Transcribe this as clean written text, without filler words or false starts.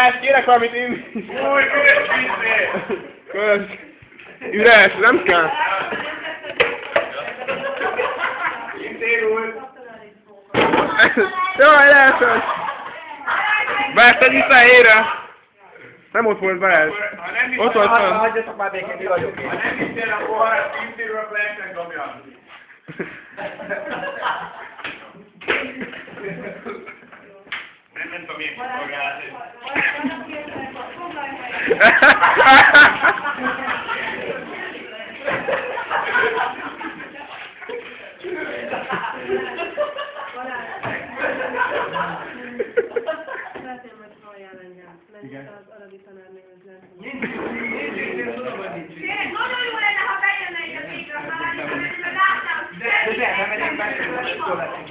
Balázs, kérek valamit inni. Új, üres vízé! Kösz. Üres, nem kell. Intérul! Jaj, lehetett. Balázs, tedd vissza a helyére. Nem ott volt Balázs. Ott volt fönn. Hagyjatok már békén, mi vagyok én. Ha nem vittél a poharat, intérül, akkor lehessen dobja. Nem tudom, milyen kiszolgálat. Igen. Az aradi tanárnő az lehet. Nagyon jó lenne, ha bejönne itt a végre a tanárnő, mert láttam. De nem megyek be, Balázs!